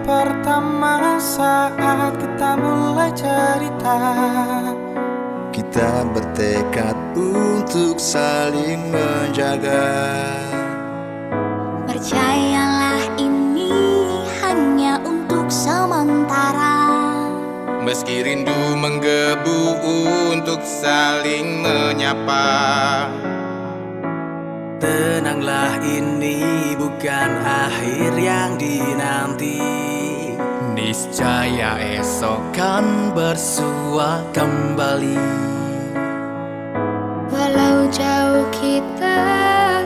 pertama saat kita mulai cerita. Kita bertekad untuk saling menjaga. Percayalah ini hanya untuk sementara. Meski rindu menggebu untuk saling menyapa. Tenanglah, ini bukan akhir yang dinanti. Niscaya esok kan bersua kembali. Walau jauh kita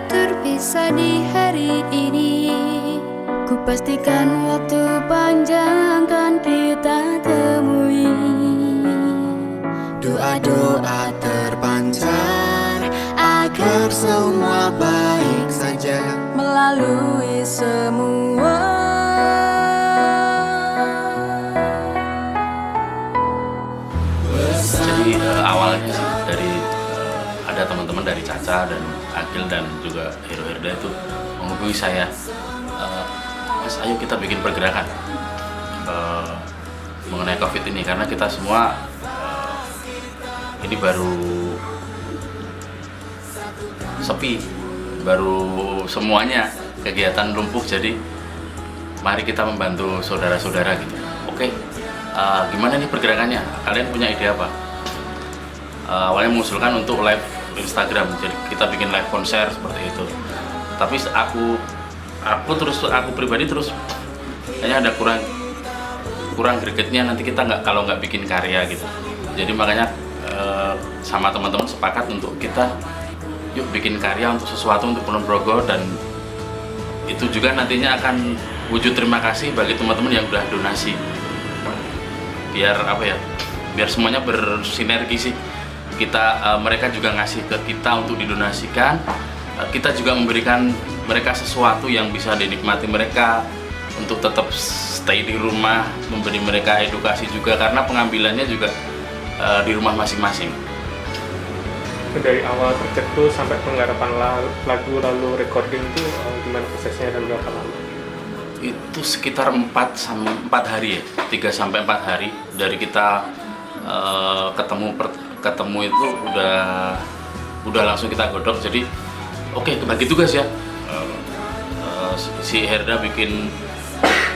terpisah di hari ini, ku pastikan waktu panjang kan kita temui. Doa-doa terpancar agar semua baik saja melalui semua. Jadi awalnya sih dari ada teman-teman dari Caca dan Agil dan juga Hero Herda itu menghubungi saya, Mas, ayo kita bikin pergerakan mengenai COVID ini, karena kita semua ini baru sepi, baru semuanya kegiatan lumpuh, jadi mari kita membantu saudara-saudara gitu. Oke, gimana nih pergerakannya? Kalian punya ide apa? Awalnya mengusulkan untuk live Instagram, jadi kita bikin live konser seperti itu. Tapi aku pribadi terus kayaknya ada kurang gregetnya, nanti kita kalau nggak bikin karya gitu. Jadi makanya sama teman-teman sepakat untuk kita yuk bikin karya untuk sesuatu untuk Kulon Progo, dan itu juga nantinya akan wujud terima kasih bagi teman-teman yang udah donasi. Biar apa ya? Biar semuanya bersinergi sih. Mereka juga ngasih ke kita untuk didonasikan. Kita juga memberikan mereka sesuatu yang bisa dinikmati mereka untuk tetap stay di rumah, memberi mereka edukasi juga, karena pengambilannya juga di rumah masing-masing. Dari awal tercetus sampai penggarapan lagu lalu recording itu gimana prosesnya dan berapa lama? Itu sekitar 4 hari ya, 3 sampai 4 hari dari kita ketemu itu udah langsung kita godok. Jadi oke, kebagi tugas ya. Si Herda bikin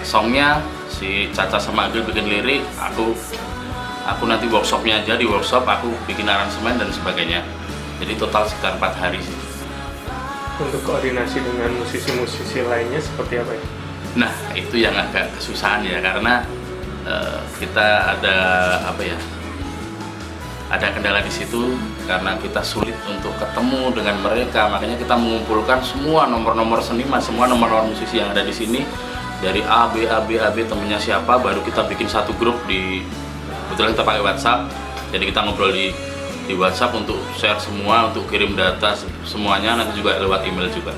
songnya, si Caca sama Agil bikin lirik, aku nanti workshopnya aja, di workshop aku bikin aransemen dan sebagainya. Jadi total sekitar 4 hari sih. Untuk koordinasi dengan musisi-musisi lainnya seperti apa ya? Nah, itu yang agak kesusahan ya, karena kita ada kendala di situ, karena kita sulit untuk ketemu dengan mereka. Makanya kita mengumpulkan semua nomor-nomor seniman, semua nomor-nomor musisi yang ada di sini, dari A, B, temennya siapa, baru kita bikin satu grup kebetulan kita pakai WhatsApp. Jadi kita ngobrol di WhatsApp untuk share semua, untuk kirim data semuanya, nanti juga lewat email juga.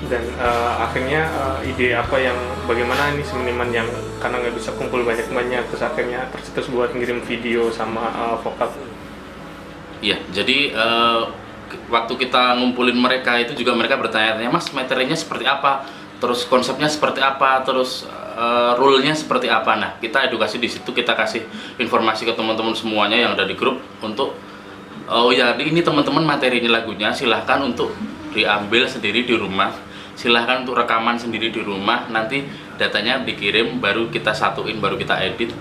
Dan akhirnya ide apa yang bagaimana ini seniman yang karena nggak bisa kumpul banyak-banyak, terus akhirnya tercetus buat ngirim video sama vokal. Iya, jadi waktu kita ngumpulin mereka itu juga mereka bertanya-tanya, Mas, materinya seperti apa, terus konsepnya seperti apa, terus rule-nya seperti apa. Nah, kita edukasi di situ, kita kasih informasi ke teman-teman semuanya yang ada di grup untuk oh ya, ini teman-teman materinya lagunya silahkan untuk diambil sendiri di rumah, silahkan untuk rekaman sendiri di rumah, nanti datanya dikirim, baru kita satuin, baru kita edit.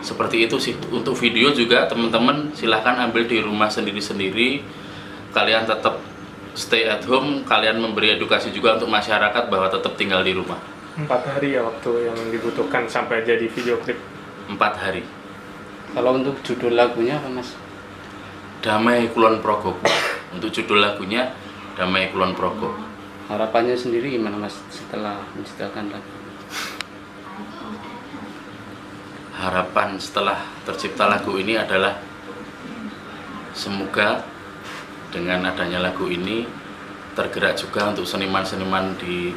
Seperti itu sih. Untuk video juga teman-teman silahkan ambil di rumah sendiri-sendiri, kalian tetap stay at home, kalian memberi edukasi juga untuk masyarakat bahwa tetap tinggal di rumah. 4 hari ya waktu yang dibutuhkan sampai jadi video klip. 4 hari. Kalau untuk judul lagunya apa, Mas? Damai Kulon Progo. Untuk judul lagunya Damai Kulon Progo. Harapannya sendiri gimana, Mas, setelah menciptakan lagu? Harapan setelah tercipta lagu ini adalah semoga dengan adanya lagu ini tergerak juga untuk seniman-seniman di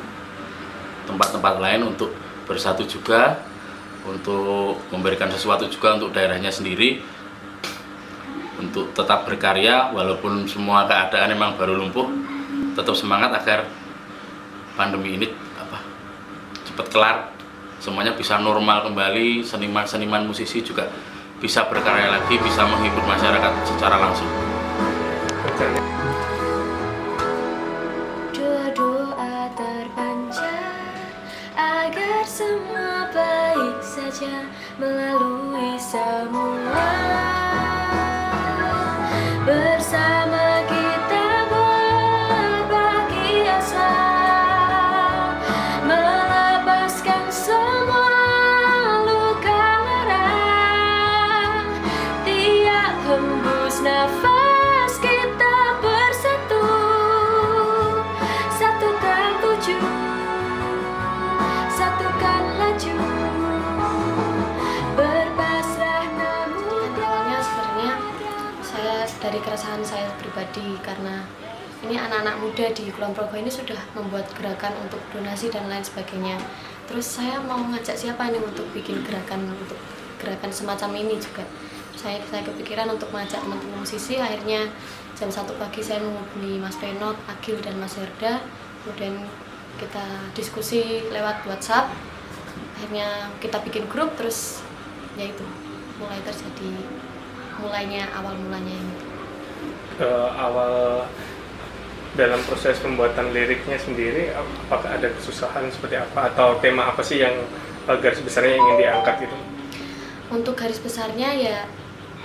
tempat-tempat lain untuk bersatu juga, untuk memberikan sesuatu juga untuk daerahnya sendiri, untuk tetap berkarya walaupun semua keadaan memang baru lumpuh, tetap semangat agar pandemi ini cepat kelar, semuanya bisa normal kembali, seniman-seniman musisi juga bisa berkarya lagi, bisa menghibur masyarakat secara langsung. Doa-doa terpancar agar semua baik saja melalui semua. Bersama kita berbagi asa, melepaskan semua luka lara. Tiap hembus nafas kita bersatu, satukan tujuh, satukan laju, berpasrah namun awalnya sebenarnya saya dari keresahan saya pribadi, karena ini anak-anak muda di Kulon Progo ini sudah membuat gerakan untuk donasi dan lain sebagainya. Terus saya mau ngajak siapa nih untuk bikin gerakan semacam ini juga. Saya kepikiran untuk mengajak teman-teman musisi. Akhirnya jam 1 pagi saya menghubungi Mas Penot, Agil dan Mas Herda. Kemudian kita diskusi lewat WhatsApp. Akhirnya kita bikin grup, terus ya itu mulai terjadi awal mulanya ini. Awal dalam proses pembuatan liriknya sendiri, apakah ada kesusahan seperti apa atau tema apa sih yang garis besarnya ingin diangkat gitu? Untuk garis besarnya ya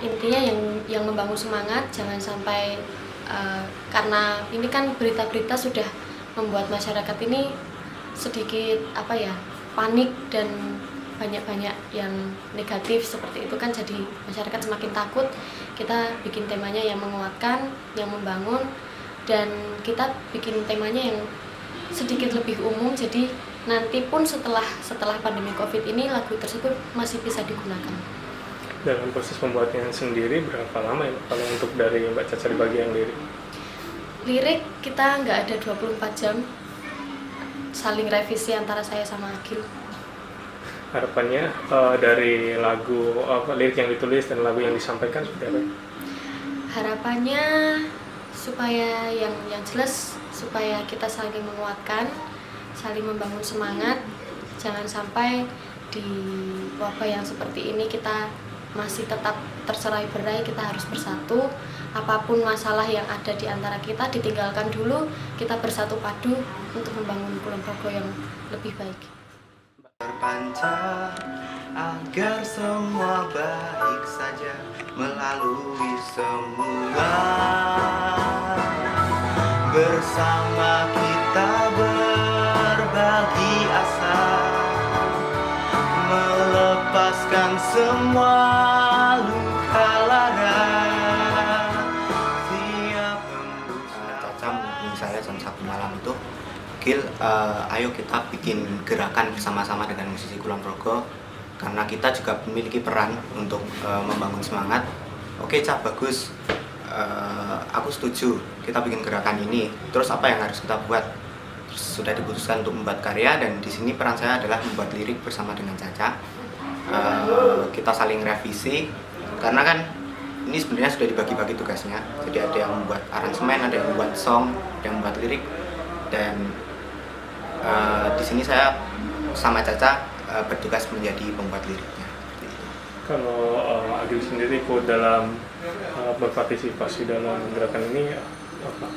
intinya yang membangun semangat, jangan sampai karena ini kan berita-berita sudah membuat masyarakat ini sedikit panik dan banyak yang negatif seperti itu kan, jadi masyarakat semakin takut. Kita bikin temanya yang menguatkan, yang membangun, dan kita bikin temanya yang sedikit lebih umum, jadi nanti pun setelah pandemi Covid ini lagu tersebut masih bisa digunakan. Dalam proses pembuatannya sendiri berapa lama ya kalau untuk dari Mbak Caca di bagian lirik? Lirik kita nggak ada 24 jam, saling revisi antara saya sama Agil. Harapannya dari lagu lirik yang ditulis dan lagu yang disampaikan seperti apa? Harapannya supaya yang jelas, supaya kita saling menguatkan, saling membangun semangat. Jangan sampai di wabah yang seperti ini kita masih tetap tercerai-berai, kita harus bersatu. Apapun masalah yang ada di antara kita ditinggalkan dulu, kita bersatu padu untuk membangun Kulon Progo yang lebih baik. Terpancar agar semua baik saja melalui semua. Bersama kita berbagi asa, melepaskan semua luka lara. Caca menghubungi saya jam 1 malam itu, Gil, ayo kita bikin gerakan bersama-sama dengan musisi Kulon Progo, karena kita juga memiliki peran untuk membangun semangat. Oke, Cak, bagus. Aku setuju kita bikin gerakan ini. Terus apa yang harus kita buat? Terus sudah diputuskan untuk membuat karya, dan di sini peran saya adalah membuat lirik bersama dengan Caca. Kita saling revisi, karena kan ini sebenarnya sudah dibagi-bagi tugasnya. Jadi ada yang membuat aransemen, ada yang membuat song, ada yang membuat lirik, dan di sini saya sama Caca bertugas menjadi pembuat liriknya. Kalau Agil sendiri ikut dalam berpartisipasi dalam gerakan ini,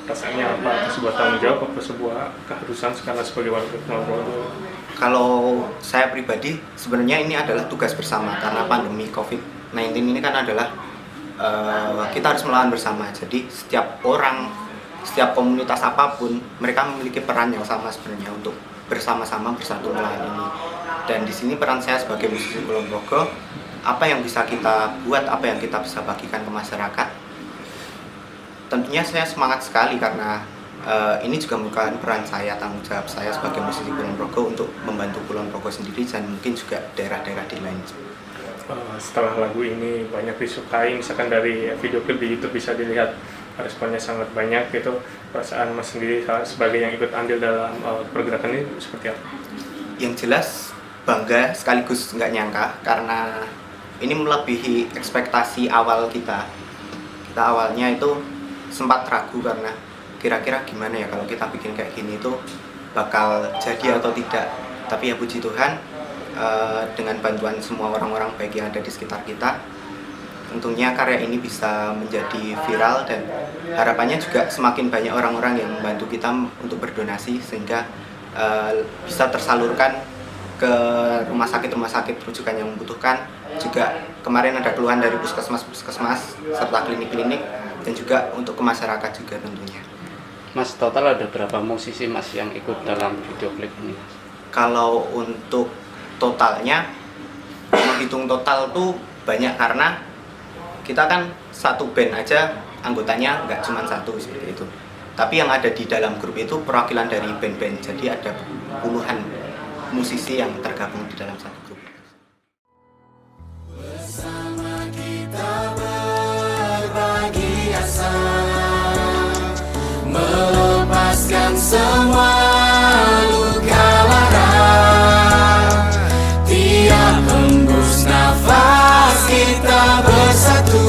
rasanya apa? Sebuah tanggung jawab atau sebuah keharusan karena sebagai warga Kulon Progo? Kalau saya pribadi, sebenarnya ini adalah tugas bersama, karena pandemi COVID-19 ini kan adalah kita harus melawan bersama. Jadi setiap orang, setiap komunitas apapun, mereka memiliki peran yang sama sebenarnya untuk bersama-sama bersatu melawan ini. Dan di sini peran saya sebagai musisi Kulon Progo, apa yang bisa kita buat, apa yang kita bisa bagikan ke masyarakat. Tentunya saya semangat sekali karena ini juga merupakan peran saya, tanggung jawab saya sebagai musisi Kulon Progo untuk membantu Kulon Progo sendiri dan mungkin juga daerah-daerah di lain. Setelah lagu ini banyak disukai, misalkan dari video klip di YouTube bisa dilihat responnya sangat banyak, gitu. Perasaan Mas sendiri sebagai yang ikut andil dalam pergerakan ini seperti apa? Yang jelas bangga sekaligus nggak nyangka, karena ini melebihi ekspektasi awal kita. Kita awalnya itu sempat ragu karena kira-kira gimana ya kalau kita bikin kayak gini itu bakal jadi atau tidak. Tapi ya puji Tuhan, dengan bantuan semua orang-orang baik yang ada di sekitar kita, tentunya karya ini bisa menjadi viral dan harapannya juga semakin banyak orang-orang yang membantu kita untuk berdonasi sehingga bisa tersalurkan ke rumah sakit rujukan yang membutuhkan. Juga kemarin ada keluhan dari puskesmas serta klinik-klinik dan juga untuk ke masyarakat juga tentunya. Mas, total ada berapa musisi Mas yang ikut dalam video klip ini? Kalau untuk totalnya, menghitung total tuh banyak karena kita kan satu band aja anggotanya nggak cuma satu seperti itu. Tapi yang ada di dalam grup itu perwakilan dari band-band, jadi ada puluhan musisi yang tergabung di dalam satu grup. Bersama kita berbagi asa, melepaskan semua luka lara. Tiap hembus nafas kita bersatu,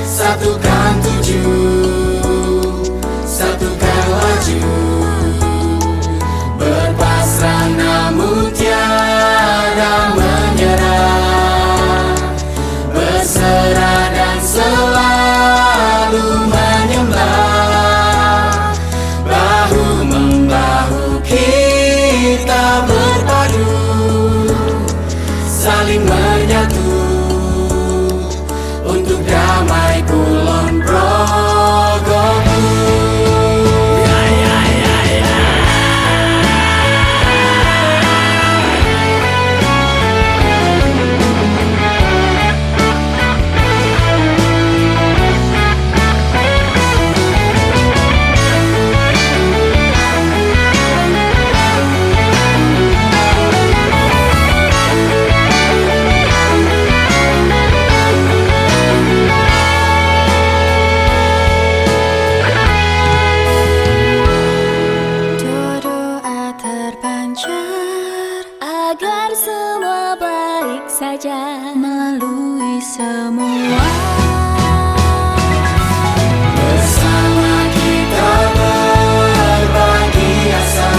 satukan tujuh, satukan laju. Berpasrah namun tiada menyerah, berserah dan selalu menyembah. Bahu-membahu kita berpadu, saling menyatu untuk damai Kulon Progoku. Agar semua baik saja melalui semua. Bersama kita berbagi asa,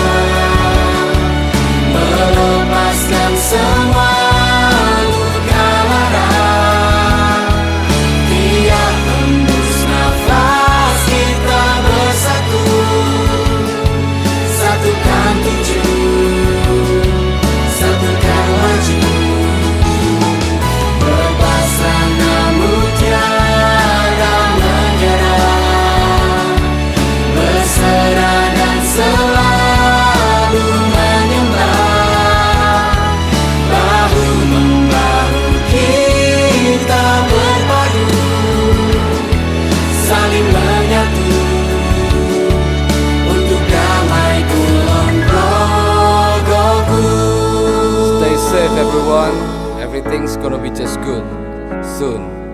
melepaskan semua luka lara. Tiap hembus nafas kita bersatu, satukan tujuh, satukan laju. Berpasrah namun tiada menyerah, berserah dan selalu menyembah. Bahu-membahu kita berpadu, saling menyatu untuk damai Kulon Progoku. Stay safe everyone, everything's gonna be just good soon.